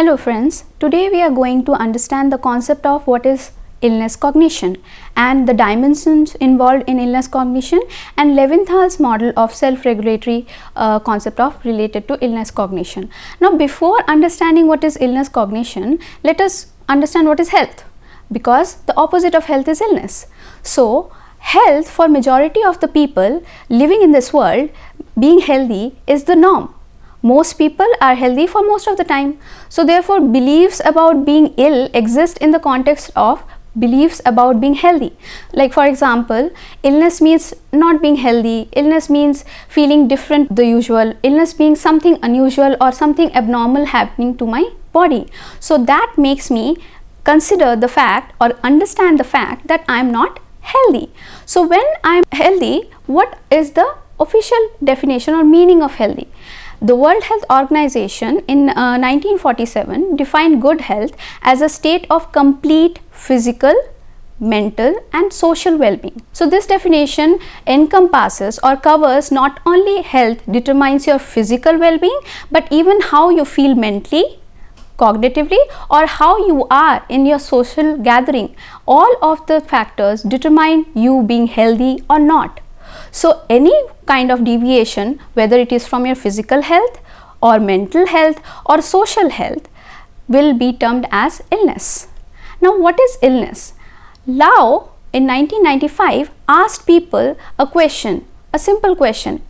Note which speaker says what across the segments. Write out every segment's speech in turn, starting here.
Speaker 1: Hello friends, today we are going to understand the concept of what is illness cognition and the dimensions involved in illness cognition and Levinthal's model of self-regulatory concept of related to illness cognition. Now before understanding what is illness cognition, let us understand what is health, because the opposite of health is illness. So health for majority of the people living in this world, being healthy is the norm. Most people are healthy for most of the time. So therefore beliefs about being ill exist in the context of beliefs about being healthy. Like for example, illness means not being healthy, illness means feeling different the usual, illness being something unusual or something abnormal happening to my body. So that makes me consider the fact or understand the fact that I am not healthy. So when I am healthy, what is the official definition or meaning of healthy? The World Health Organization in 1947 defined good health as a state of complete physical, mental and social well-being. So this definition encompasses or covers not only health determines your physical well-being, but even how you feel mentally, cognitively, or how you are in your social gathering. All of the factors determine you being healthy or not. So any kind of deviation, whether it is from your physical health or mental health or social health, will be termed as illness. Now what is illness? Lau in 1995 asked people a question, a simple question: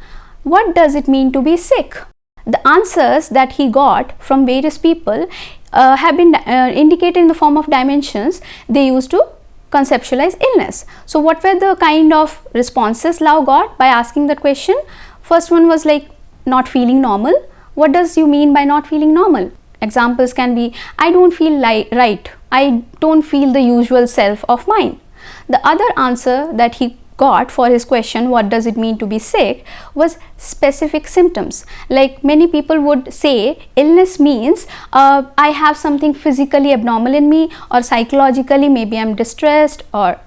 Speaker 1: what does it mean to be sick? The answers that he got from various people have been indicated in the form of dimensions they used to conceptualize illness. So what were the kind of responses Lau got by asking that question? First one was like not feeling normal. What does you mean by not feeling normal? Examples can be, I don't feel right, I don't feel the usual self of mine. The other answer that he got for his question, what does it mean to be sick, was specific symptoms. Like many people would say illness means I have something physically abnormal in me, or psychologically maybe I'm distressed, or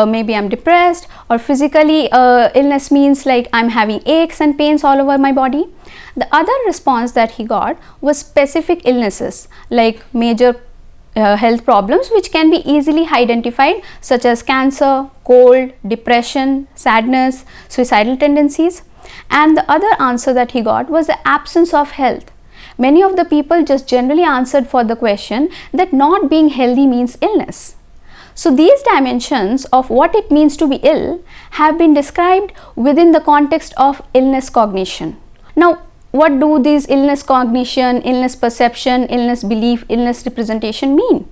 Speaker 1: maybe I'm depressed, or physically illness means like I'm having aches and pains all over my body. The other response that he got was specific illnesses like major health problems which can be easily identified, such as cancer, cold, depression, sadness, suicidal tendencies. And the other answer that he got was the absence of health. Many of the people just generally answered for the question that not being healthy means illness. So these dimensions of what it means to be ill have been described within the context of illness cognition. Now, what do these illness cognition, illness perception, illness belief, illness representation mean?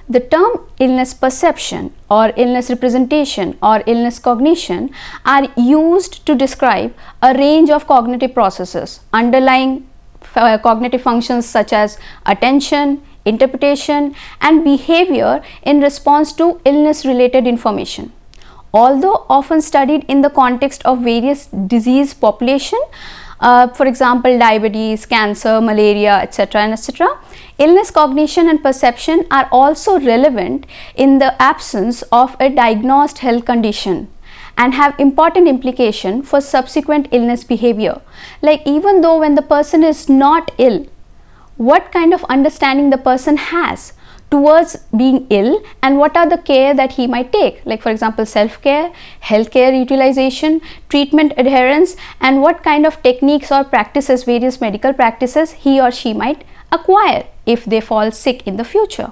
Speaker 1: The term illness perception or illness representation or illness cognition are used to describe a range of cognitive processes underlying cognitive functions such as attention, interpretation and behavior in response to illness related information. Although often studied in the context of various disease population, for example diabetes, cancer, malaria, etc. and etc., illness cognition and perception are also relevant in the absence of a diagnosed health condition and have important implication for subsequent illness behavior. Like even though when the person is not ill, what kind of understanding the person has towards being ill and what are the care that he might take, like for example self-care, healthcare utilization, treatment adherence, and what kind of techniques or practices, various medical practices he or she might acquire if they fall sick in the future.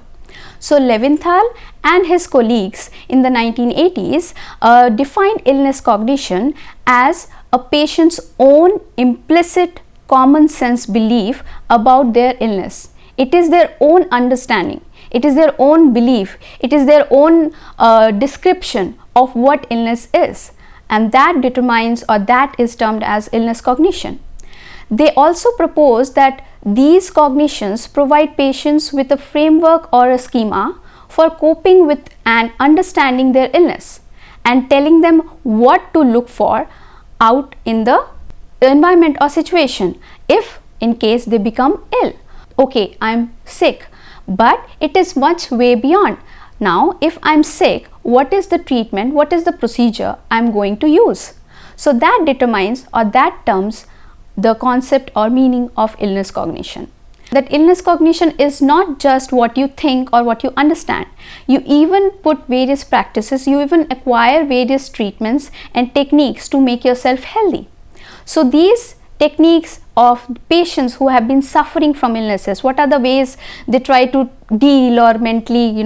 Speaker 1: So Levinthal and his colleagues in the 1980s defined illness cognition as a patient's own implicit common sense belief about their illness. It is their own understanding. It is their own belief, it is their own description of what illness is, and that determines or that is termed as illness cognition. They also propose that these cognitions provide patients with a framework or a schema for coping with and understanding their illness and telling them what to look for out in the environment or situation if in case they become ill. Okay, I'm sick. But it is much way beyond. Now, if I'm sick, what is the treatment, what is the procedure I'm going to use? So that determines or that terms the concept or meaning of illness cognition. that illness cognition is not just what you think or what you understand. You even put various practices, you even acquire various treatments and techniques to make yourself healthy. So these techniques of patients who have been suffering from illnesses, what are the ways they try to deal or mentally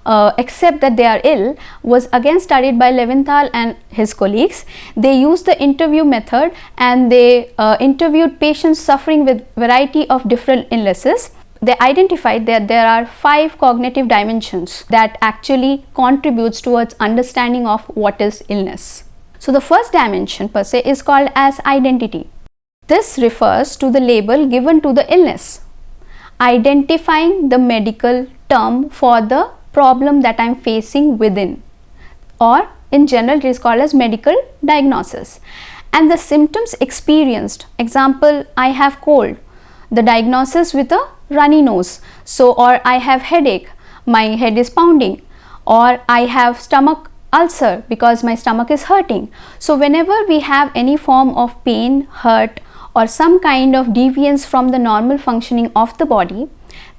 Speaker 1: accept that they are ill, was again studied by Leventhal and his colleagues. They used the interview method and they interviewed patients suffering with variety of different illnesses. They identified that there are 5 cognitive dimensions that actually contributes towards understanding of what is illness. So the first dimension per se is called as identity. This refers to the label given to the illness, identifying the medical term for the problem that I am facing within, or in general it is called as medical diagnosis. And the symptoms experienced, example, I have cold, the diagnosis with a runny nose, or I have headache, my head is pounding, or I have stomach ulcer because my stomach is hurting. So whenever we have any form of pain, hurt, or some kind of deviance from the normal functioning of the body,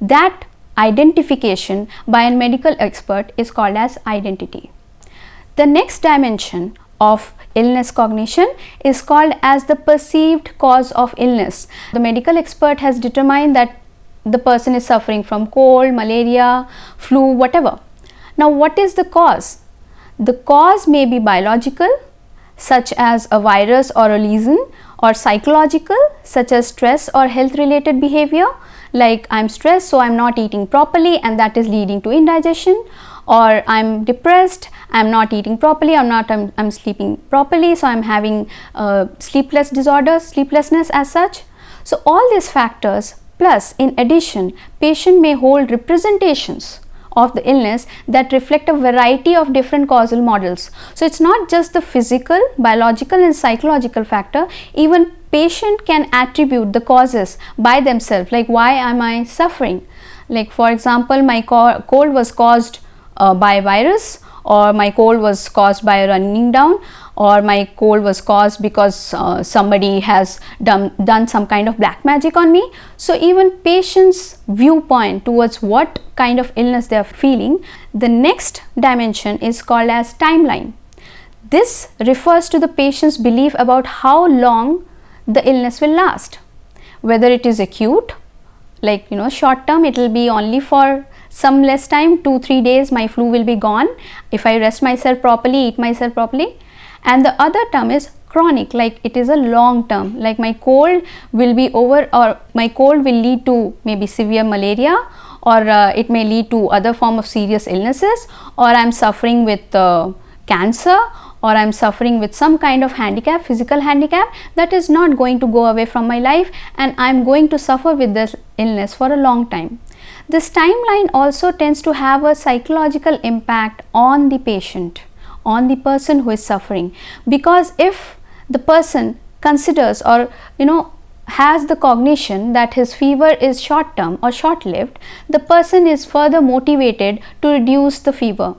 Speaker 1: that identification by a medical expert is called as identity. The next dimension of illness cognition is called as the perceived cause of illness. The medical expert has determined that the person is suffering from cold, malaria, flu, whatever. Now what is the cause? The cause may be biological, such as a virus or a lesion, or psychological, such as stress or health related behavior, like I'm stressed so I'm not eating properly and that is leading to indigestion, or I'm depressed, I'm not eating properly, I'm sleeping properly, so I'm having sleepless disorders, sleeplessness as such. So all these factors, plus in addition, patient may hold representations of the illness that reflect a variety of different causal models. So it's not just the physical, biological and psychological factor, even patient can attribute the causes by themselves, like why am I suffering? Like for example, my cold was caused by virus, or my cold was caused by running down, or my cold was caused because somebody has done some kind of black magic on me. So even patient's viewpoint towards what kind of illness they are feeling. The next dimension is called as timeline. This refers to the patient's belief about how long the illness will last, whether it is acute, like short term, it will be only for some less time, 2-3 days my flu will be gone if I rest myself properly, eat myself properly. And the other term is chronic, like it is a long term, like my cold will be over, or my cold will lead to maybe severe malaria, or it may lead to other form of serious illnesses, or I am suffering with cancer, or I am suffering with some kind of handicap, physical handicap that is not going to go away from my life, and I am going to suffer with this illness for a long time. This timeline also tends to have a psychological impact on the patient, on the person who is suffering, because if the person considers or has the cognition that his fever is short term or short lived, the person is further motivated to reduce the fever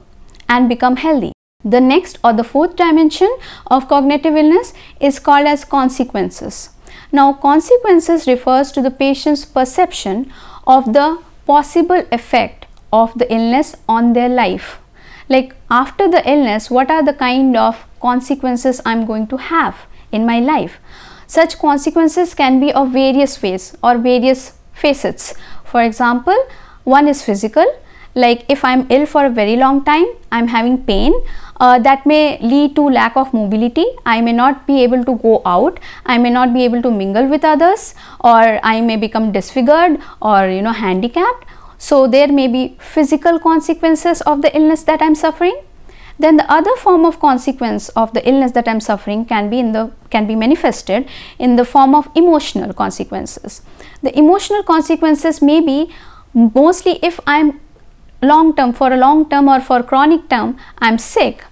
Speaker 1: and become healthy. The next or the fourth dimension of cognitive illness is called as consequences. Now consequences refers to the patient's perception of the possible effect of the illness on their life. Like after the illness, what are the kind of consequences I am going to have in my life? Such consequences can be of various ways or various facets. For example, one is physical, like if I am ill for a very long time, I am having pain, that may lead to lack of mobility. I may not be able to go out, I may not be able to mingle with others, or I may become disfigured or handicapped. So there may be physical consequences of the illness that I am suffering. Then the other form of consequence of the illness that I am suffering can be manifested in the form of emotional consequences. The emotional consequences may be mostly if I am for a long term or for chronic term I am sick,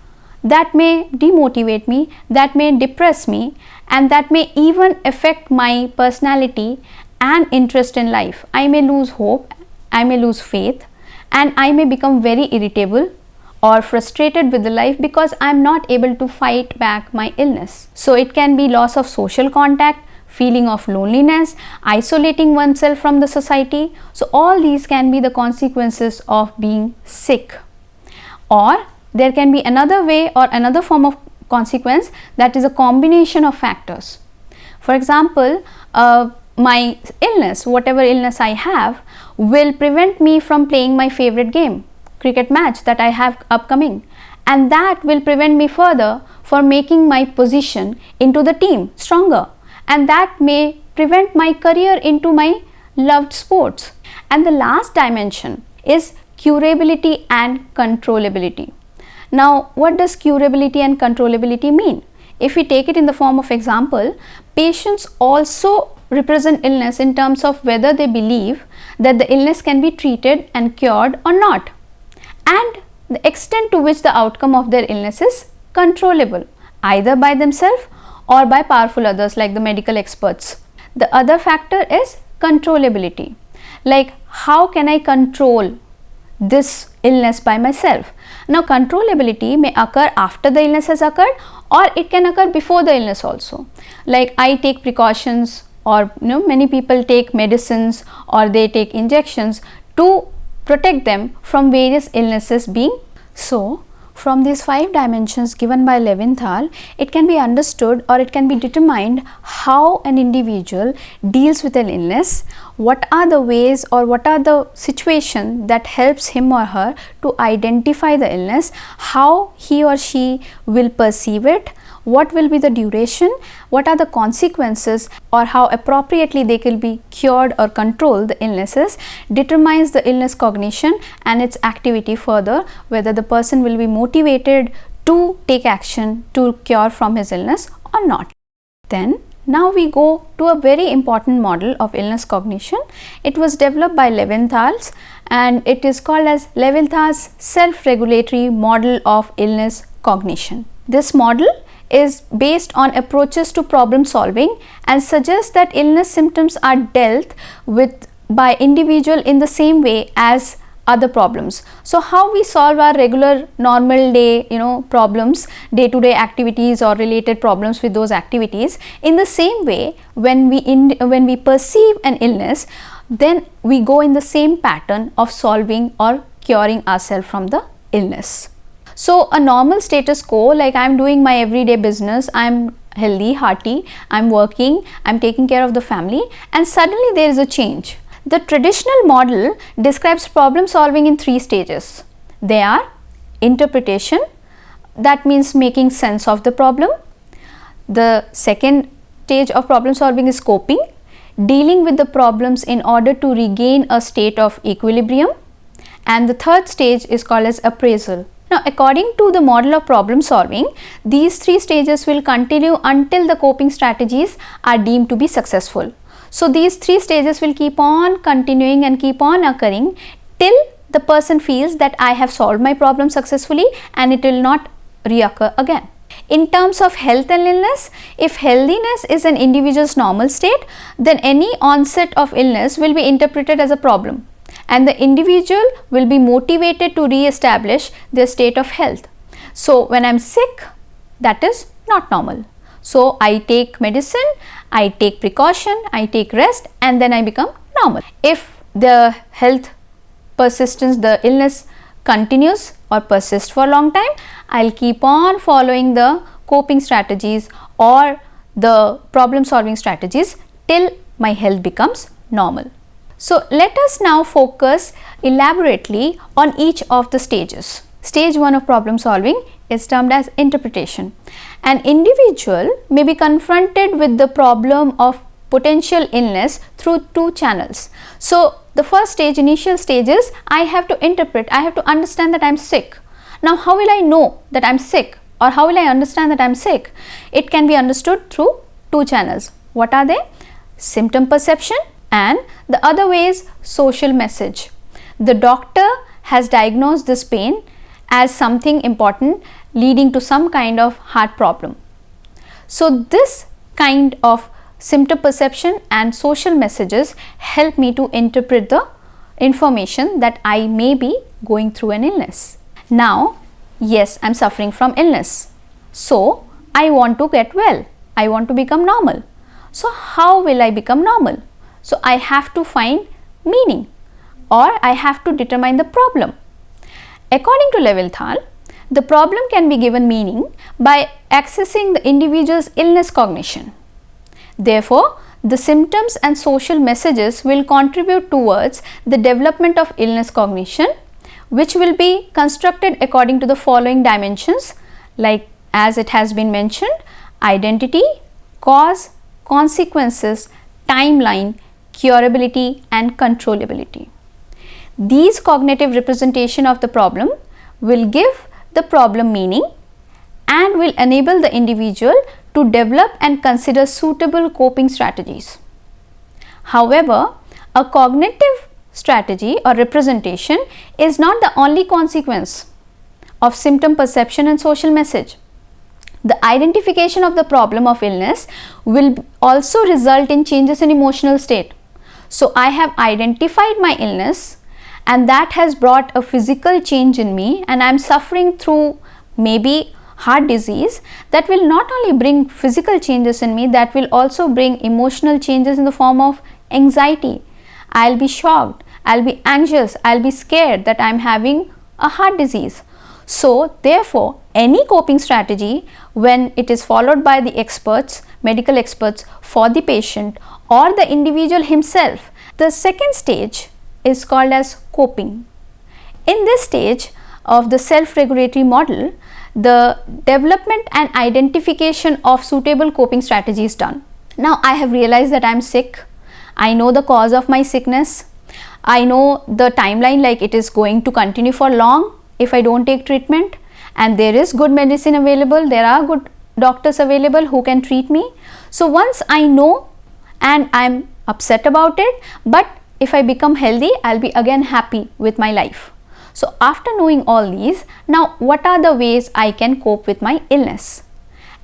Speaker 1: that may demotivate me, that may depress me, and that may even affect my personality and interest in life. I may lose hope, I may lose faith, and I may become very irritable or frustrated with the life because I am not able to fight back my illness. So it can be loss of social contact, feeling of loneliness, isolating oneself from the society. So all these can be the consequences of being sick. Or there can be another way or another form of consequence, that is a combination of factors. For example, my illness, whatever illness I have, will prevent me from playing my favorite game, cricket match that I have upcoming, and that will prevent me further for making my position into the team stronger, and that may prevent my career into my loved sports. And the last dimension is curability and controllability. Now, what does curability and controllability mean? If we take it in the form of example, patients also represent illness in terms of whether they believe that the illness can be treated and cured or not, and the extent to which the outcome of their illness is controllable, either by themselves or by powerful others like the medical experts. The other factor is controllability, like how can I control this illness by myself. Now, controllability may occur after the illness has occurred, or it can occur before the illness also. Like I take precautions, or many people take medicines or they take injections to protect them from various illnesses being. So, from these 5 dimensions given by Levinthal, it can be understood or it can be determined how an individual deals with an illness, what are the ways or what are the situations that helps him or her to identify the illness, how he or she will perceive it, what will be the duration, what are the consequences, or how appropriately they can be cured or control the illnesses, determines the illness cognition and its activity further, whether the person will be motivated to take action to cure from his illness or not. Then now we go to a very important model of illness cognition. It was developed by Levinthal and it is called as Levinthal's self-regulatory model of illness cognition. This model is based on approaches to problem solving and suggests that illness symptoms are dealt with by individual in the same way as other problems. So how we solve our regular normal day problems, day-to-day activities or related problems with those activities, in the same way when we perceive an illness, then we go in the same pattern of solving or curing ourselves from the illness. So a normal status quo, like I am doing my everyday business, I am healthy, hearty, I am working, I am taking care of the family, and suddenly there is a change. The traditional model describes problem solving in 3 stages. They are interpretation, that means making sense of the problem. The second stage of problem solving is coping, dealing with the problems in order to regain a state of equilibrium. And the third stage is called as appraisal. Now, according to the model of problem solving, these 3 stages will continue until the coping strategies are deemed to be successful. So, these 3 stages will keep on continuing and keep on occurring till the person feels that I have solved my problem successfully and it will not reoccur again. In terms of health and illness, if healthiness is an individual's normal state, then any onset of illness will be interpreted as a problem, and the individual will be motivated to re-establish their state of health. So, when I am sick, that is not normal. So, I take medicine, I take precaution, I take rest, and then I become normal. If the health persistence, the illness continues or persists for a long time, I will keep on following the coping strategies or the problem solving strategies till my health becomes normal. So, let us now focus elaborately on each of the stages. Stage 1 of problem solving is termed as interpretation. An individual may be confronted with the problem of potential illness through 2 channels. So, the first stage, initial stage is I have to interpret, I have to understand that I am sick. Now, how will I know that I am sick, or how will I understand that I am sick? It can be understood through 2 channels. What are they? Symptom perception, and the other way is social message. The doctor has diagnosed this pain as something important leading to some kind of heart problem. So, this kind of symptom perception and social messages help me to interpret the information that I may be going through an illness. Now, yes, I am suffering from illness. So, I want to get well. I want to become normal. So how will I become normal? So I have to find meaning, or I have to determine the problem. According to Leventhal, the problem can be given meaning by accessing the individual's illness cognition. Therefore, the symptoms and social messages will contribute towards the development of illness cognition, which will be constructed according to the following dimensions, like as it has been mentioned: identity, cause, consequences, timeline, curability and controllability. These cognitive representation of the problem will give the problem meaning and will enable the individual to develop and consider suitable coping strategies. However, a cognitive strategy or representation is not the only consequence of symptom perception and social message. The identification of the problem of illness will also result in changes in emotional state. So I have identified my illness, and that has brought a physical change in me, and I am suffering through maybe heart disease. That will not only bring physical changes in me, that will also bring emotional changes in the form of anxiety. I'll be shocked, I'll be anxious, I'll be scared that I'm having a heart disease. So therefore, any coping strategy, when it is followed by the experts, medical experts, for the patient or the individual himself, the second stage is called as coping. In this stage of the self-regulatory model, the development and identification of suitable coping strategy is done. Now I have realized that I am sick. I know the cause of my sickness. I know the timeline, like it is going to continue for long if I don't take treatment, and there is good medicine available, there are good doctors available who can treat me. So once I know, and I am upset about it, but if I become healthy, I'll be again happy with my life. So after knowing all these, now what are the ways I can cope with my illness?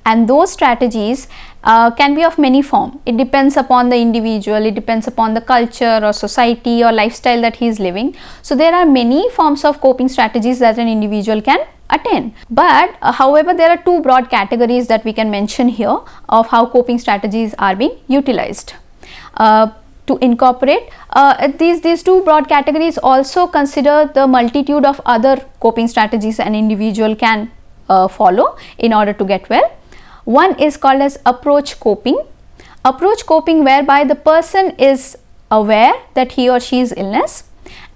Speaker 1: And those strategies can be of many forms. It depends upon the individual, it depends upon the culture or society or lifestyle that he is living. So there are many forms of coping strategies that an individual can attain. But however, there are two broad categories that we can mention here of how coping strategies are being utilized. To incorporate these two broad categories, also consider the multitude of other coping strategies an individual can follow in order to get well. One is called as approach coping. Approach coping, whereby the person is aware that he or she is illness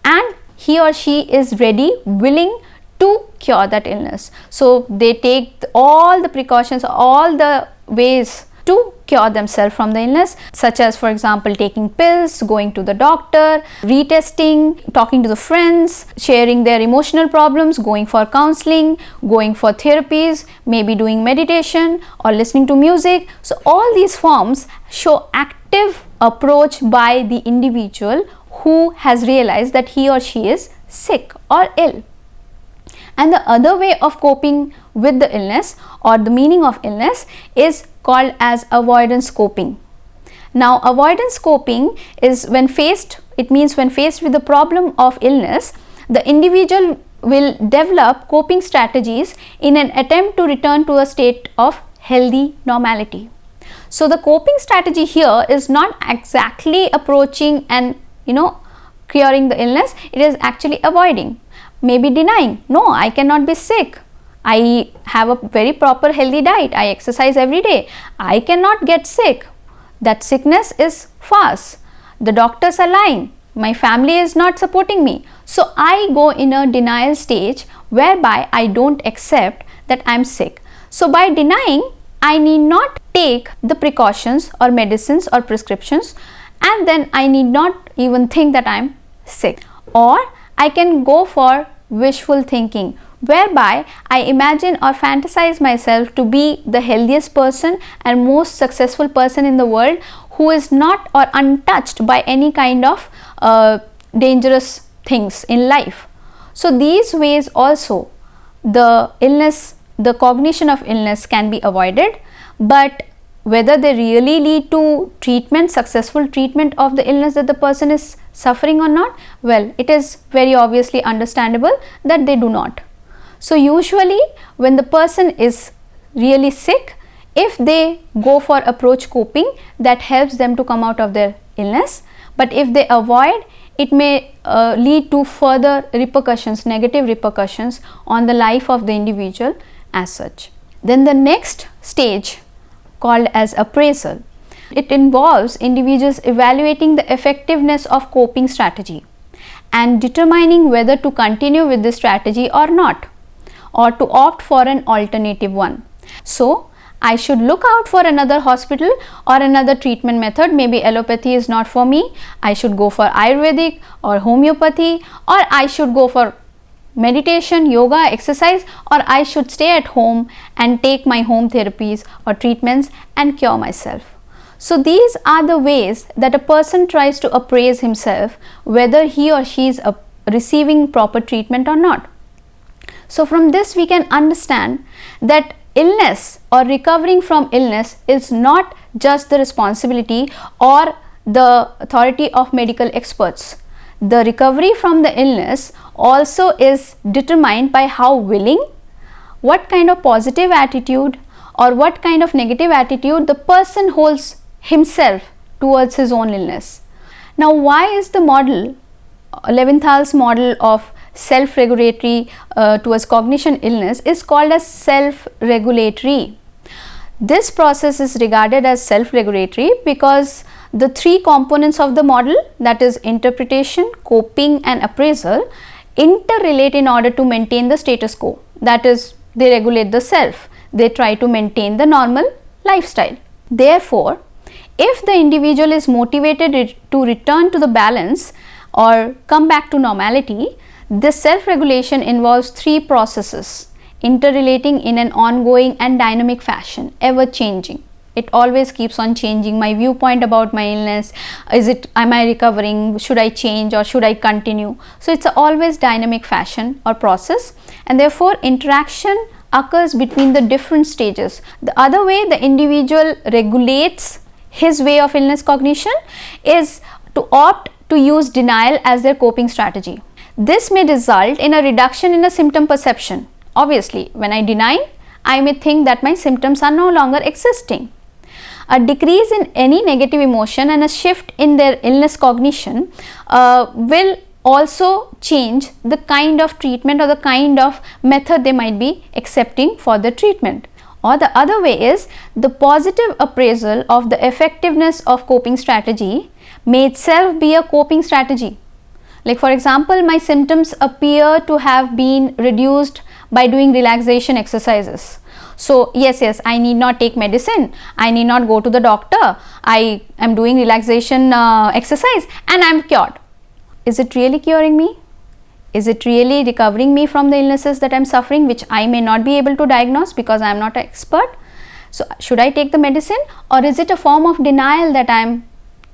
Speaker 1: and he or she is ready, willing to cure that illness. So they take all the precautions, all the ways to cure themselves from the illness, such as, for example, taking pills, going to the doctor, retesting, talking to the friends, sharing their emotional problems, going for counseling, going for therapies, maybe doing meditation or listening to music. So all these forms show active approach by the individual who has realized that he or she is sick or ill. And the other way of coping with the illness or the meaning of illness is called as avoidance coping. Now avoidance coping is when faced with the problem of illness, the individual will develop coping strategies in an attempt to return to a state of healthy normality. So the coping strategy here is not exactly approaching and curing the illness, it is actually avoiding, maybe denying, no, I cannot be sick. I have a very proper healthy diet, I exercise every day, I cannot get sick. That sickness is false. The doctors are lying. My family is not supporting me. So I go in a denial stage whereby I don't accept that I am sick. So by denying, I need not take the precautions or medicines or prescriptions, and then I need not even think that I am sick. Or I can go for wishful thinking, whereby I imagine or fantasize myself to be the healthiest person and most successful person in the world, who is not or untouched by any kind of dangerous things in life. So these ways also the cognition of illness can be avoided, but whether they really lead to treatment, successful treatment of the illness that the person is suffering or not, well, it is very obviously understandable that they do not. So usually when the person is really sick, if they go for approach coping, that helps them to come out of their illness, but if they avoid, it may lead to further repercussions, negative repercussions on the life of the individual as such. Then the next stage, called as appraisal, it involves individuals evaluating the effectiveness of coping strategy and determining whether to continue with this strategy or not, or to opt for an alternative one. So I should look out for another hospital or another treatment method. Maybe allopathy is not for me, I should go for Ayurvedic or homeopathy, or I should go for meditation, yoga, exercise, or I should stay at home and take my home therapies or treatments and cure myself. So these are the ways that a person tries to appraise himself whether he or she is receiving proper treatment or not. So from this we can understand that illness or recovering from illness is not just the responsibility or the authority of medical experts. The recovery from the illness also is determined by how willing, what kind of positive attitude or what kind of negative attitude the person holds himself towards his own illness. Now, why is the model, Levinthal's model of self-regulatory towards cognition illness is called as self-regulatory? This process is regarded as self-regulatory because the three components of the model, that is interpretation, coping and appraisal, interrelate in order to maintain the status quo. That is, they regulate the self, they try to maintain the normal lifestyle. Therefore, if the individual is motivated to return to the balance or come back to normality, this self-regulation involves three processes interrelating in an ongoing and dynamic fashion, ever changing. It always keeps on changing. My viewpoint about my illness, am I recovering, should I change or should I continue? So it's a always dynamic fashion or process, and therefore interaction occurs between the different stages. The other way the individual regulates his way of illness cognition is to opt to use denial as their coping strategy. This may result in a reduction in a symptom perception. Obviously, when I deny, I may think that my symptoms are no longer existing. A decrease in any negative emotion and a shift in their illness cognition will also change the kind of treatment or the kind of method they might be accepting for the treatment. Or the other way is the positive appraisal of the effectiveness of coping strategy may itself be a coping strategy. Like for example, my symptoms appear to have been reduced by doing relaxation exercises. So yes, I need not take medicine, I need not go to the doctor, I am doing relaxation exercise and I am cured. Is it really curing me? Is it really recovering me from the illnesses that I am suffering, which I may not be able to diagnose because I am not an expert? So should I take the medicine, or is it a form of denial that I am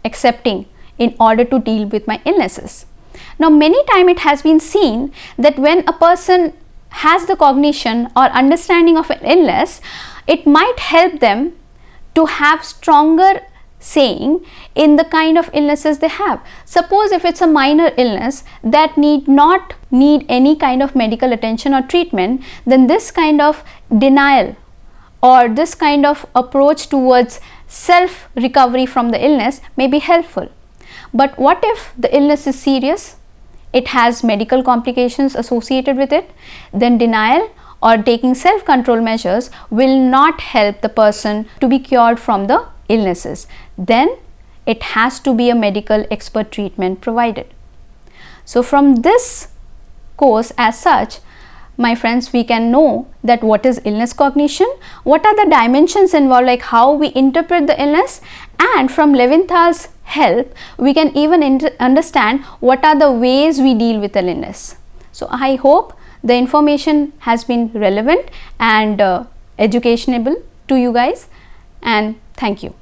Speaker 1: accepting in order to deal with my illnesses? Now, many times it has been seen that when a person has the cognition or understanding of an illness, it might help them to have stronger saying in the kind of illnesses they have. Suppose if it's a minor illness that need not need any kind of medical attention or treatment, then this kind of denial or this kind of approach towards self recovery from the illness may be helpful. But what if the illness is serious? It has medical complications associated with it, then denial or taking self-control measures will not help the person to be cured from the illnesses. Then it has to be a medical expert treatment provided. So from this course as such, my friends, we can know that what is illness cognition, what are the dimensions involved, like how we interpret the illness, and from Levinthal's help we can even understand what are the ways we deal with the illness. So I hope the information has been relevant and educationable to you guys, and thank you.